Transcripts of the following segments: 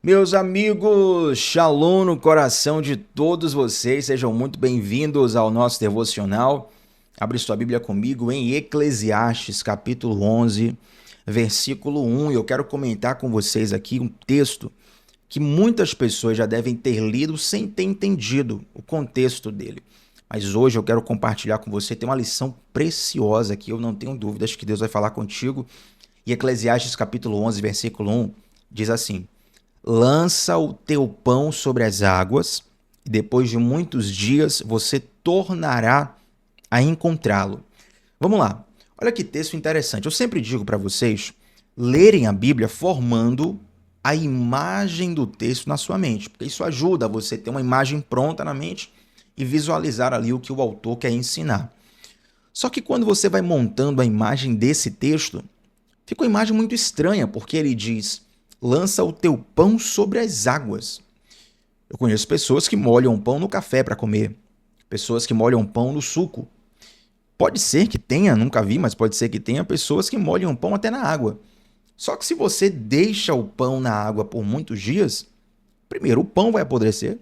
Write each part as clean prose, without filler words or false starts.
Meus amigos, shalom no coração de todos vocês, sejam muito bem-vindos ao nosso devocional. Abre sua Bíblia comigo em Eclesiastes, capítulo 11, versículo 1. Eu quero comentar com vocês aqui um texto que muitas pessoas já devem ter lido sem ter entendido o contexto dele. Mas hoje eu quero compartilhar com você, tem uma lição preciosa aqui, eu não tenho dúvidas que Deus vai falar contigo. E Eclesiastes, capítulo 11, versículo 1, diz assim: lança o teu pão sobre as águas, e depois de muitos dias você tornará a encontrá-lo. Vamos lá. Olha que texto interessante. Eu sempre digo para vocês lerem a Bíblia formando a imagem do texto na sua mente, porque isso ajuda você a ter uma imagem pronta na mente e visualizar ali o que o autor quer ensinar. Só que quando você vai montando a imagem desse texto, fica uma imagem muito estranha, porque ele diz: lança o teu pão sobre as águas. Eu conheço pessoas que molham pão no café para comer, pessoas que molham pão no suco. Pode ser que tenha, nunca vi, mas pode ser que tenha pessoas que molham pão até na água. Só que se você deixa o pão na água por muitos dias, primeiro o pão vai apodrecer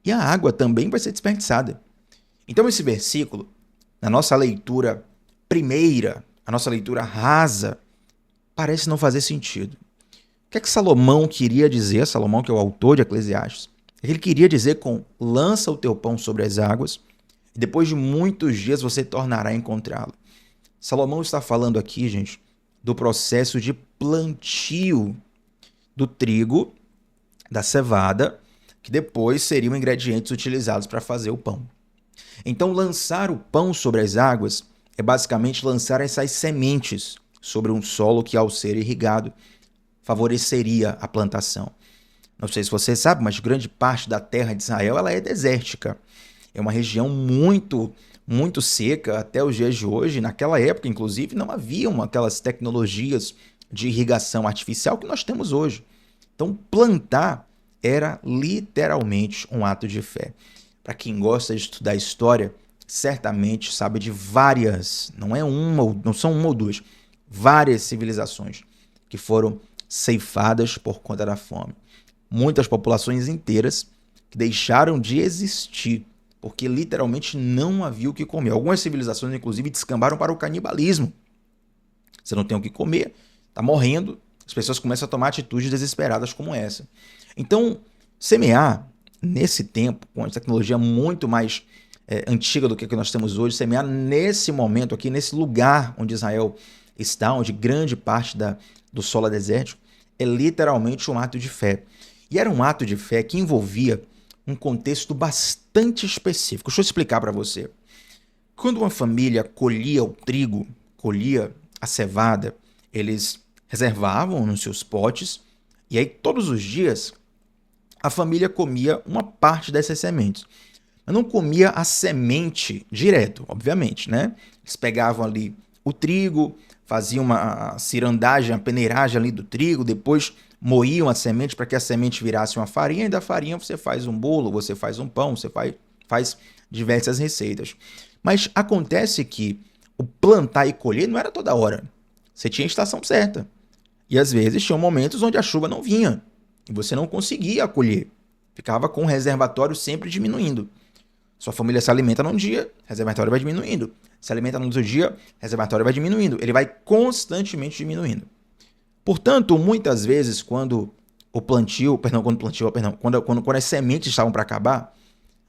e a água também vai ser desperdiçada. Então esse versículo, na nossa leitura primeira, a nossa leitura rasa, parece não fazer sentido. O que é que Salomão queria dizer? Salomão, que é o autor de Eclesiastes, ele queria dizer com lança o teu pão sobre as águas e depois de muitos dias você tornará a encontrá-lo. Salomão está falando aqui, gente, do processo de plantio do trigo, da cevada, que depois seriam ingredientes utilizados para fazer o pão. Então, lançar o pão sobre as águas é basicamente lançar essas sementes sobre um solo que, ao ser irrigado, favoreceria a plantação. Não sei se você sabe, mas grande parte da terra de Israel ela é desértica. É uma região muito seca até os dias de hoje. Naquela época, inclusive, não haviam aquelas tecnologias de irrigação artificial que nós temos hoje. Então, plantar era literalmente um ato de fé. Para quem gosta de estudar história, certamente sabe de várias, não são uma ou duas, várias civilizações que foram ceifadas por conta da fome. Muitas populações inteiras que deixaram de existir porque literalmente não havia o que comer. Algumas civilizações, inclusive, descambaram para o canibalismo. Você não tem o que comer, está morrendo, as pessoas começam a tomar atitudes desesperadas como essa. Então, semear nesse tempo, com a tecnologia muito mais antiga do que nós temos hoje, semear nesse momento aqui, nesse lugar onde Israel está, onde grande parte do solo é desértico, é literalmente um ato de fé. E era um ato de fé que envolvia um contexto bastante específico. Deixa eu explicar para você. Quando uma família colhia o trigo, colhia a cevada, eles reservavam nos seus potes e aí todos os dias a família comia uma parte dessas sementes. Mas não comia a semente direto, obviamente, né? Eles pegavam ali o trigo, faziam uma cirandagem, a peneiragem ali do trigo, depois moíam a semente para que a semente virasse uma farinha, e da farinha você faz um bolo, você faz um pão, você faz diversas receitas. Mas acontece que o plantar e colher não era toda hora. Você tinha a estação certa. E às vezes tinham momentos onde a chuva não vinha e você não conseguia colher. Ficava com o reservatório sempre diminuindo. Sua família se alimenta num dia, o reservatório vai diminuindo. Se alimenta no outro dia, o reservatório vai diminuindo. Ele vai constantemente diminuindo. Portanto, muitas vezes, quando as sementes estavam para acabar,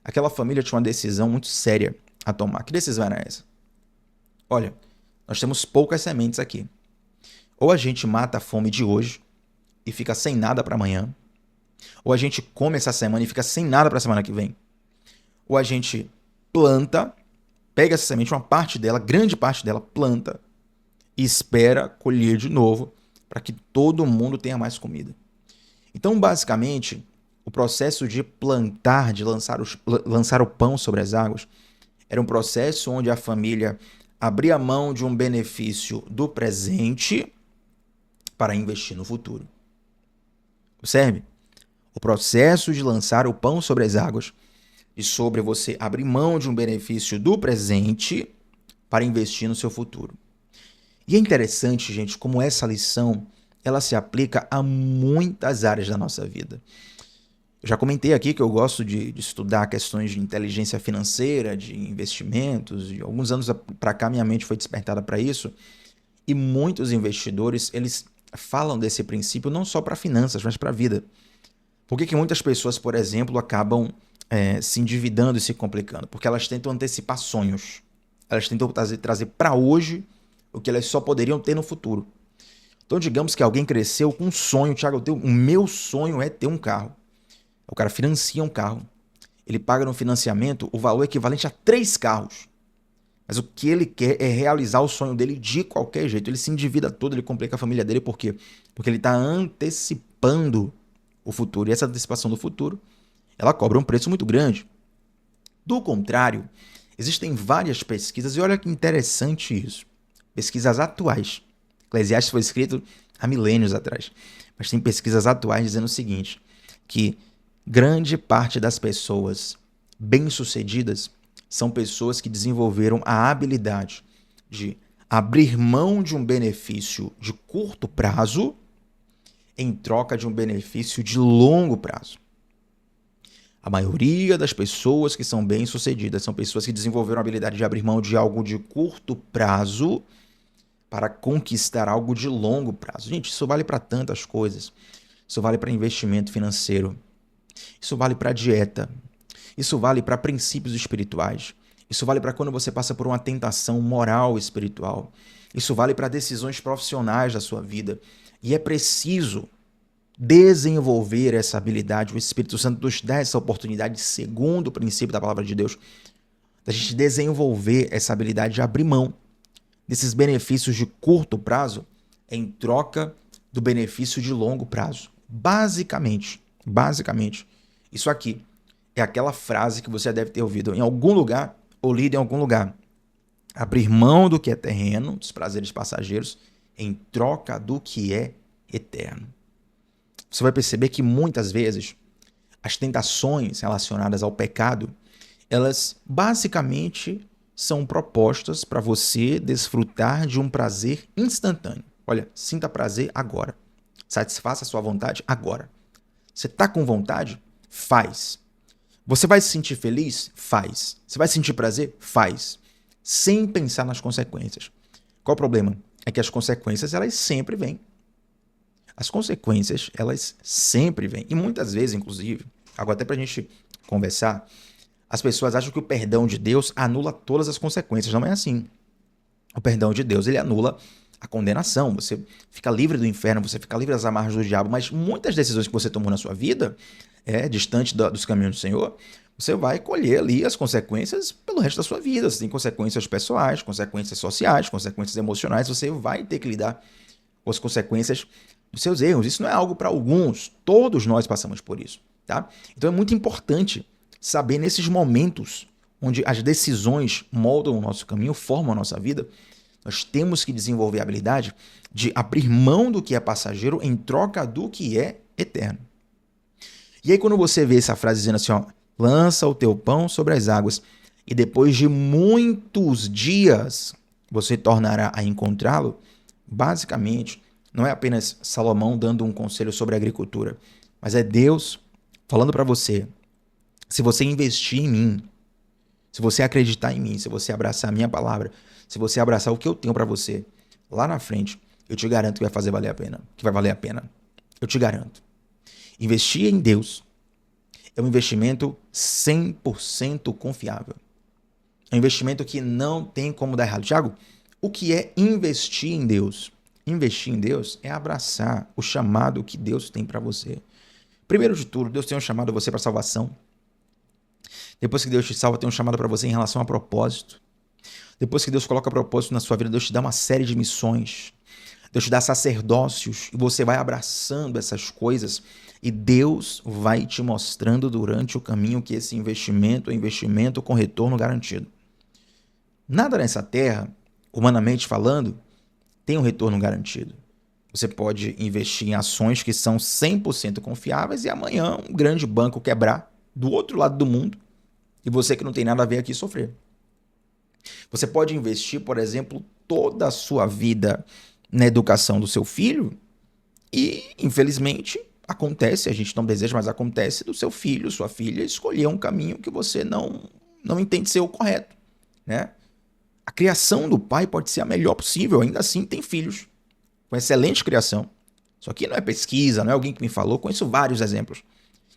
aquela família tinha uma decisão muito séria a tomar. Que decisão era essa? Olha, nós temos poucas sementes aqui. Ou a gente mata a fome de hoje e fica sem nada para amanhã, ou a gente come essa semana e fica sem nada para a semana que vem. Ou a gente planta, pega essa semente, uma parte dela, grande parte dela, planta e espera colher de novo para que todo mundo tenha mais comida. Então, basicamente, o processo de plantar, de lançar o pão sobre as águas, era um processo onde a família abria mão de um benefício do presente para investir no futuro. Observe, o processo de lançar o pão sobre as águas e sobre você abrir mão de um benefício do presente para investir no seu futuro. E é interessante, gente, como essa lição ela se aplica a muitas áreas da nossa vida. Eu já comentei aqui que eu gosto de estudar questões de inteligência financeira, de investimentos, e alguns anos para cá minha mente foi despertada para isso, e muitos investidores, eles falam desse princípio não só para finanças, mas para a vida. Por que muitas pessoas, por exemplo, acabam se endividando e se complicando? Porque elas tentam antecipar sonhos. Elas tentam trazer para hoje o que elas só poderiam ter no futuro. Então, digamos que alguém cresceu com um sonho. Thiago, o meu sonho é ter um carro. O cara financia um carro. Ele paga no financiamento o valor equivalente a 3 carros. Mas o que ele quer é realizar o sonho dele de qualquer jeito. Ele se endivida todo, ele complica a família dele. Por quê? Porque ele está antecipando o futuro. E essa antecipação do futuro, ela cobra um preço muito grande. Do contrário, existem várias pesquisas, e olha que interessante isso. Pesquisas atuais. Eclesiastes foi escrito há milênios atrás. Mas tem pesquisas atuais dizendo o seguinte, que grande parte das pessoas bem-sucedidas são pessoas que desenvolveram a habilidade de abrir mão de um benefício de curto prazo em troca de um benefício de longo prazo. A maioria das pessoas que são bem-sucedidas são pessoas que desenvolveram a habilidade de abrir mão de algo de curto prazo para conquistar algo de longo prazo. Gente, isso vale para tantas coisas. Isso vale para investimento financeiro. Isso vale para dieta. Isso vale para princípios espirituais. Isso vale para quando você passa por uma tentação moral espiritual. Isso vale para decisões profissionais da sua vida. E é preciso desenvolver essa habilidade. O Espírito Santo nos dá essa oportunidade, segundo o princípio da palavra de Deus, da gente desenvolver essa habilidade de abrir mão desses benefícios de curto prazo em troca do benefício de longo prazo. Basicamente, isso aqui é aquela frase que você deve ter ouvido em algum lugar ou lido em algum lugar. Abrir mão do que é terreno, dos prazeres passageiros, em troca do que é eterno. Você vai perceber que muitas vezes as tentações relacionadas ao pecado, elas basicamente são propostas para você desfrutar de um prazer instantâneo. Olha, sinta prazer agora. Satisfaça a sua vontade agora. Você está com vontade? Faz. Você vai se sentir feliz? Faz. Você vai sentir prazer? Faz. Sem pensar nas consequências. Qual o problema? É que as consequências, elas sempre vêm. As consequências, elas sempre vêm. E muitas vezes, inclusive, agora até para a gente conversar, as pessoas acham que o perdão de Deus anula todas as consequências. Não é assim. O perdão de Deus, ele anula a condenação. Você fica livre do inferno, você fica livre das amarras do diabo, mas muitas decisões que você tomou na sua vida, distante dos caminhos do Senhor, você vai colher ali as consequências pelo resto da sua vida. Você tem consequências pessoais, consequências sociais, consequências emocionais. Você vai ter que lidar com as consequências dos seus erros. Isso não é algo para alguns. Todos nós passamos por isso, tá? Então é muito importante saber nesses momentos onde as decisões moldam o nosso caminho, formam a nossa vida, nós temos que desenvolver a habilidade de abrir mão do que é passageiro em troca do que é eterno. E aí quando você vê essa frase dizendo assim, ó, lança o teu pão sobre as águas e depois de muitos dias você tornará a encontrá-lo, basicamente não é apenas Salomão dando um conselho sobre a agricultura, mas é Deus falando para você, se você investir em mim, se você acreditar em mim, se você abraçar a minha palavra, se você abraçar o que eu tenho para você, lá na frente, eu te garanto que vai valer a pena. Que vai valer a pena. Eu te garanto. Investir em Deus é um investimento 100% confiável. É um investimento que não tem como dar errado. Tiago, o que é investir em Deus? Investir em Deus é abraçar o chamado que Deus tem para você. Primeiro de tudo, Deus tem um chamado a você para salvação. Depois que Deus te salva, tem um chamado para você em relação a propósito. Depois que Deus coloca propósito na sua vida, Deus te dá uma série de missões. Deus te dá sacerdócios e você vai abraçando essas coisas e Deus vai te mostrando durante o caminho que esse investimento é investimento com retorno garantido. Nada nessa terra, humanamente falando, tem um retorno garantido. Você pode investir em ações que são 100% confiáveis e amanhã um grande banco quebrar do outro lado do mundo e você que não tem nada a ver aqui sofrer. Você pode investir, por exemplo, toda a sua vida na educação do seu filho E, infelizmente, acontece, a gente não deseja, mas acontece do seu filho, sua filha, escolher um caminho que você não entende ser o correto, né? A criação do pai pode ser a melhor possível, ainda assim tem filhos com excelente criação. Isso aqui não é pesquisa, não é alguém que me falou, conheço vários exemplos.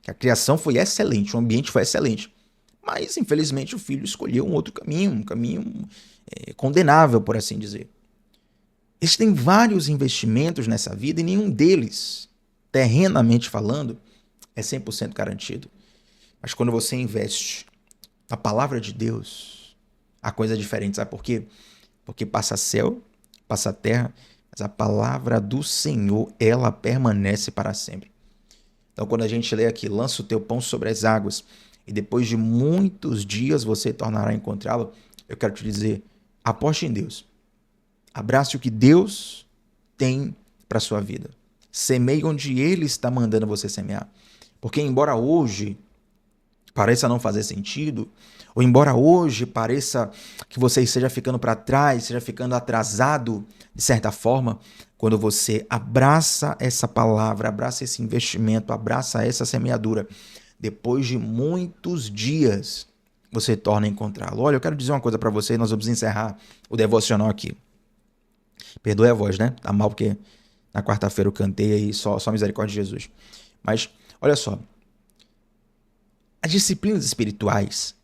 Que a criação foi excelente, o ambiente foi excelente. Mas, infelizmente, o filho escolheu um caminho condenável, por assim dizer. Existem vários investimentos nessa vida e nenhum deles, terrenamente falando, é 100% garantido. Mas quando você investe na palavra de Deus, a coisa é diferente. Sabe por quê? Porque passa céu, passa terra, mas a palavra do Senhor, ela permanece para sempre. Então, quando a gente lê aqui, lança o teu pão sobre as águas, e depois de muitos dias você tornará a encontrá-lo, eu quero te dizer, aposte em Deus. Abrace o que Deus tem para a sua vida. Semeie onde Ele está mandando você semear. Porque embora hoje pareça não fazer sentido, ou embora hoje pareça que você esteja ficando para trás, esteja ficando atrasado, de certa forma, quando você abraça essa palavra, abraça esse investimento, abraça essa semeadura, depois de muitos dias, você torna a encontrá-lo. Olha, eu quero dizer uma coisa para você, nós vamos encerrar o devocional aqui. Perdoe a voz, né? Tá mal porque na quarta-feira eu cantei aí, só misericórdia de Jesus. Mas, olha só, as disciplinas espirituais,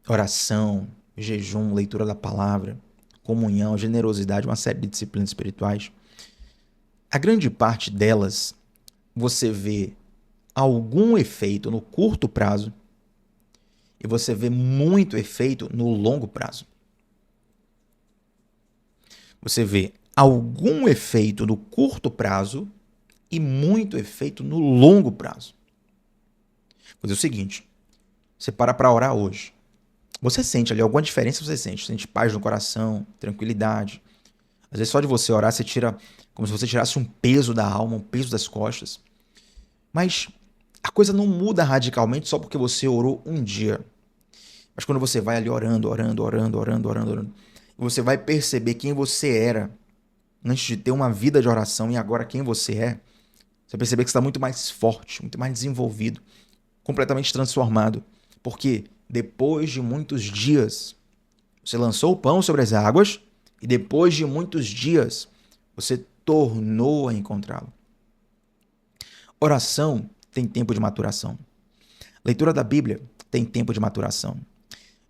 oração, jejum, leitura da palavra, comunhão, generosidade, uma série de disciplinas espirituais, a grande parte delas você vê algum efeito no curto prazo e você vê muito efeito no longo prazo. Você vê algum efeito no curto prazo e muito efeito no longo prazo. Vou dizer o seguinte, você para orar hoje. Você sente ali alguma diferença, você sente paz no coração, tranquilidade. Às vezes só de você orar, você tira como se você tirasse um peso da alma, um peso das costas. Mas a coisa não muda radicalmente só porque você orou um dia. Mas quando você vai ali orando, você vai perceber quem você era antes de ter uma vida de oração e agora quem você é. Você vai perceber que você está muito mais forte, muito mais desenvolvido, completamente transformado. Porque depois de muitos dias, você lançou o pão sobre as águas e depois de muitos dias, você tornou a encontrá-lo. Oração tem tempo de maturação. Leitura da Bíblia tem tempo de maturação.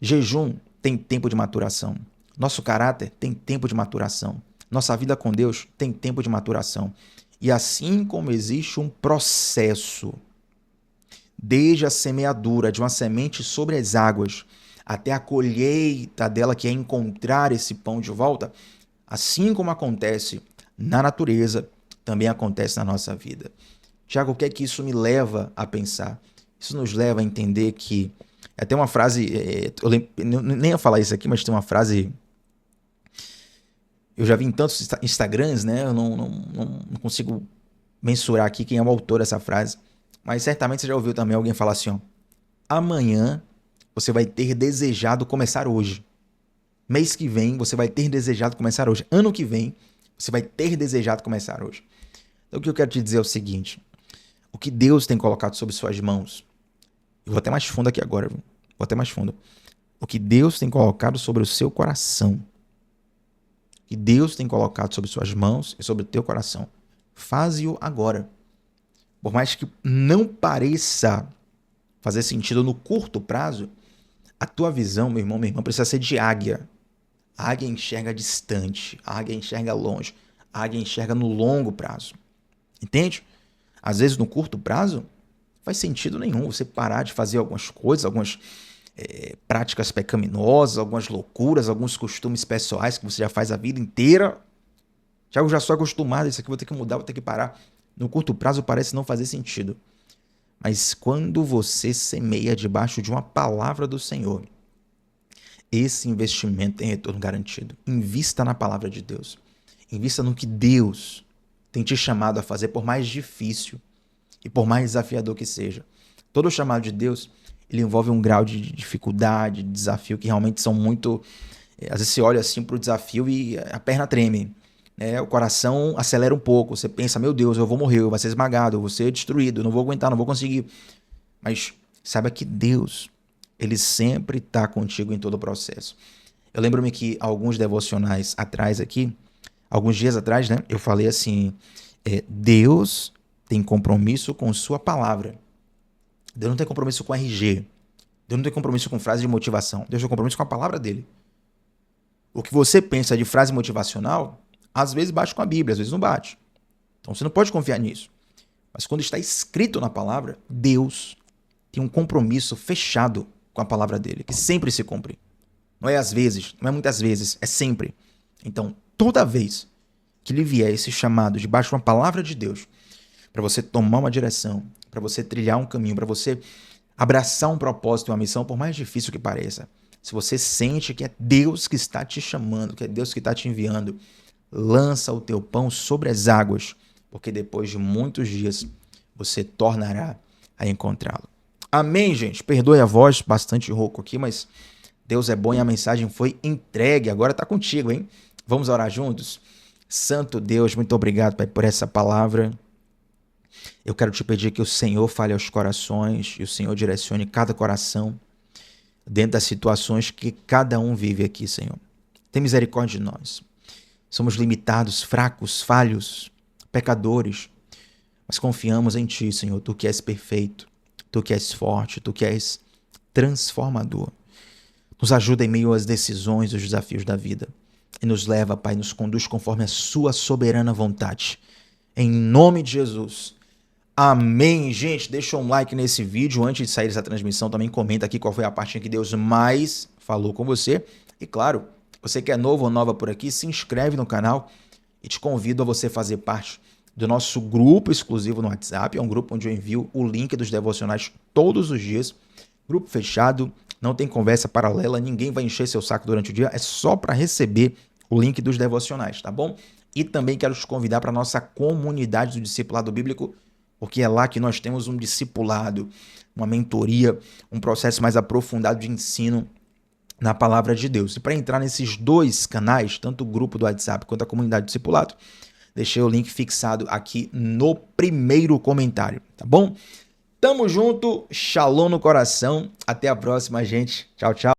Jejum tem tempo de maturação. Nosso caráter tem tempo de maturação. Nossa vida com Deus tem tempo de maturação. E assim como existe um processo, desde a semeadura de uma semente sobre as águas até a colheita dela, que é encontrar esse pão de volta, assim como acontece na natureza, também acontece na nossa vida. Tiago, o que é que isso me leva a pensar? Isso nos leva a entender que... Até uma frase... Eu nem ia falar isso aqui, mas tem uma frase... Eu já vi em tantos Instagrams, né? Eu não consigo mensurar aqui quem é o autor dessa frase. Mas certamente você já ouviu também alguém falar assim, ó. Amanhã você vai ter desejado começar hoje. Mês que vem você vai ter desejado começar hoje. Ano que vem você vai ter desejado começar hoje. Então o que eu quero te dizer é o seguinte. O que Deus tem colocado sobre suas mãos. Eu vou até mais fundo aqui agora. Vou até mais fundo. O que Deus tem colocado sobre o seu coração. O que Deus tem colocado sobre suas mãos e sobre o teu coração. Faze-o agora. Por mais que não pareça fazer sentido no curto prazo, a tua visão, meu irmão, minha irmã, precisa ser de águia. A águia enxerga distante, a águia enxerga longe, a águia enxerga no longo prazo. Entende? Às vezes, no curto prazo, não faz sentido nenhum você parar de fazer algumas coisas, algumas práticas pecaminosas, algumas loucuras, alguns costumes pessoais que você já faz a vida inteira. Já eu já sou acostumado, isso aqui vou ter que mudar, vou ter que parar. No curto prazo parece não fazer sentido. Mas quando você semeia debaixo de uma palavra do Senhor, esse investimento tem retorno garantido. Invista na palavra de Deus. Invista no que Deus tem te chamado a fazer, por mais difícil e por mais desafiador que seja. Todo o chamado de Deus, ele envolve um grau de dificuldade, de desafio que realmente são muito... Às vezes você olha assim para o desafio e a perna treme. né? O coração acelera um pouco. Você pensa, meu Deus, eu vou morrer, eu vou ser esmagado, eu vou ser destruído, eu não vou aguentar, não vou conseguir. Mas saiba que Deus, ele sempre está contigo em todo o processo. Eu lembro-me que alguns devocionais atrás aqui, alguns dias atrás, né? Eu falei assim, Deus tem compromisso com sua palavra. Deus não tem compromisso com RG. Deus não tem compromisso com frase de motivação. Deus tem compromisso com a palavra dele. O que você pensa de frase motivacional, às vezes bate com a Bíblia, às vezes não bate. Então você não pode confiar nisso. Mas quando está escrito na palavra, Deus tem um compromisso fechado com a palavra dele, que sempre se cumpre. Não é às vezes, não é muitas vezes, é sempre. Então, toda vez que lhe vier esse chamado debaixo de uma palavra de Deus, para você tomar uma direção, para você trilhar um caminho, para você abraçar um propósito e uma missão, por mais difícil que pareça, se você sente que é Deus que está te chamando, que é Deus que está te enviando, lança o teu pão sobre as águas, porque depois de muitos dias você tornará a encontrá-lo. Amém, gente? Perdoe a voz, bastante rouco aqui, mas Deus é bom e a mensagem foi entregue. Agora está contigo, hein? Vamos orar juntos? Santo Deus, muito obrigado, Pai, por essa palavra. Eu quero te pedir que o Senhor fale aos corações e o Senhor direcione cada coração dentro das situações que cada um vive aqui, Senhor. Tem misericórdia de nós. Somos limitados, fracos, falhos, pecadores, mas confiamos em Ti, Senhor, Tu que és perfeito, Tu que és forte, Tu que és transformador. Nos ajuda em meio às decisões e os desafios da vida e nos leva, Pai, nos conduz conforme a Sua soberana vontade. Em nome de Jesus. Amém, gente. Deixa um like nesse vídeo. Antes de sair dessa transmissão, também comenta aqui qual foi a parte em que Deus mais falou com você. E claro, você que é novo ou nova por aqui, se inscreve no canal e te convido a você fazer parte do nosso grupo exclusivo no WhatsApp. É um grupo onde eu envio o link dos devocionais todos os dias. Grupo fechado, não tem conversa paralela, ninguém vai encher seu saco durante o dia. É só para receber o link dos devocionais, tá bom? E também quero te convidar para a nossa comunidade do Discipulado Bíblico, porque é lá que nós temos um discipulado, uma mentoria, um processo mais aprofundado de ensino na palavra de Deus. E para entrar nesses dois canais, tanto o grupo do WhatsApp quanto a comunidade do discipulado, deixei o link fixado aqui no primeiro comentário, tá bom? Tamo junto, shalom no coração, até a próxima, gente. Tchau, tchau.